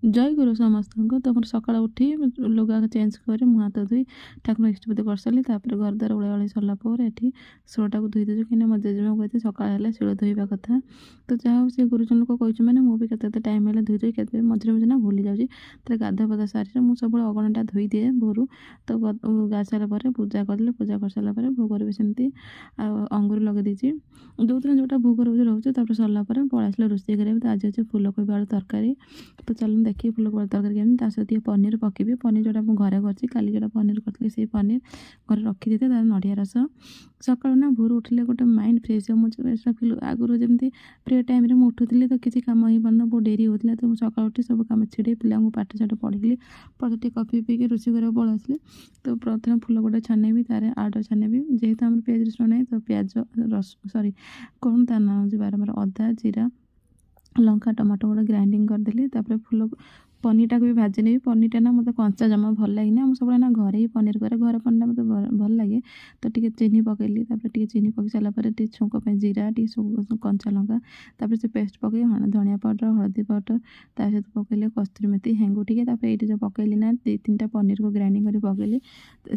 जय गुरु समस्त तुम सका उठी लुगा चेंज कर मुँह हाथ धोई ठाकुर इष्टपति कर सारे घर द्वार ओळाओଳି सरलापर ये शिलटा को धोई देछु कहीं मो जेजेमा कहते सकाल शिल धोवा कथा तो जहाँ से गुरुजन लोक कही मैंने मुझे केते टाइम है धोई के मझे मझे ना भूली जाऊँगी तो गाधा पदा सारी मुझे सब अगणटा धोई दिए भोरू तो गा सारापर पूजा कले पूजा कर सारापर भोग भी सेमती अंगूर लगे देती जो दिन जोटा भोग रोज रोचे सरलापर पलैस रोषे करें तो आज अच्छे फुलकोबी आलू तरकारी तो चलो देखिए फुलकोबी तरकारी केमी सहित पनीर पकेबी पनीर जोटा मुझे घरे कर काली जोटा पनीर करी से पनीर घर रखी देते नड़िया रस सका ना भोर उठिले गोटे माइंड फ्रेश मुझे फिल आगुरी जमी प्रे टाइम उठुली तो किसी कम हो पार बहुत डेरी होता तो सका उठी सब कम छिड़े पिला पाठ साठ पढ़ी पटे कफी पीके रोषे कर पलि तो प्रथम फुल गोटे छानेबी तार आड़ छानेबी जेहेतु आम पिज रसुण नहीं तो प्याज रस सॉरी कौन तार ना हूँ बारंबार अदा जीरा लंका टमाटो गोटे ग्राइंडिंग करदेली फुल पनीरटा को भी भाजी नहीं पनीरटा ना मतलब कंचा जमा भल लगे ना सब ना घरे ही पनीर करे घर पनीर मतलब भल लगे तो टी चीनी पकईली टी चीनी पकई सारापर छुंक जीरा टी कंचा लंका से पेस्ट पकई धनिया पाउडर हलदी पाउडर सहित पकईले कस्तूरी मेथी हेंगू टी ये जो पकईली ना 2-3टा पनीर को ग्राइंडिंग कर पकईली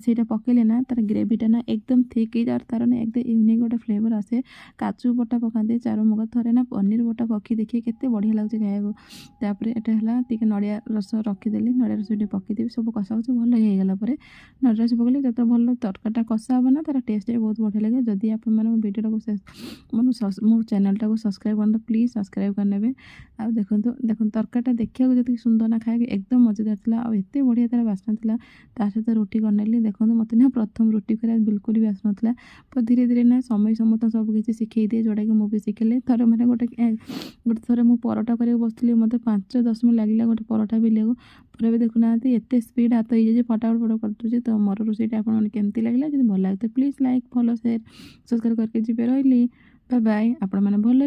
से पकईले ना तार ग्रेवीटा ना एकदम थिक तार ना एकदम यूनिक गोटे फ्लेवर आसे काजू बटा पकाते चारू मुग थे ना पनीर बटा पक्षी देखिए केते बढ़िया लगे खायाक यहाँ टी नड़िया रस रखीदेली नड़िया रस टे पकईदेवी सब कषा कषि भल होगला नड़िया रस पकड़े जो भल तरकारीटा कषा हे ना तार टेस्ट भी बहुत बढ़िया लगे जदि आप वीडियो को मो चैनल को सब्सक्राइब करना प्लीज सब्सक्राइब करने आ देखो तरकारीटा देखा जी सुंदर ना खाए एकदम मजेदार था आत बढ़िया तार बास्ना था सहित रोटी करनेली देखो मत ना प्रथम रोटी कर बिल्कुल भी आसना पर धीरे धीरे ना समय समस्त सब किसी शिखई दिए जोटा कि मुझे शिखेले थर मैंने गोटे थर मुझे परोटा कर बसती मत 5-10 मिनट लगे गोटे परोटा बेलिया पर भी देखुना एत स्पीड हाथ हो जाए फटाफट फटाफट कर दूसरी तो मोर रोषेईटा आपमती लगे जब भल लगे तो please like follow share subscribe करके जी रही बाय बाय आपण मैंने भल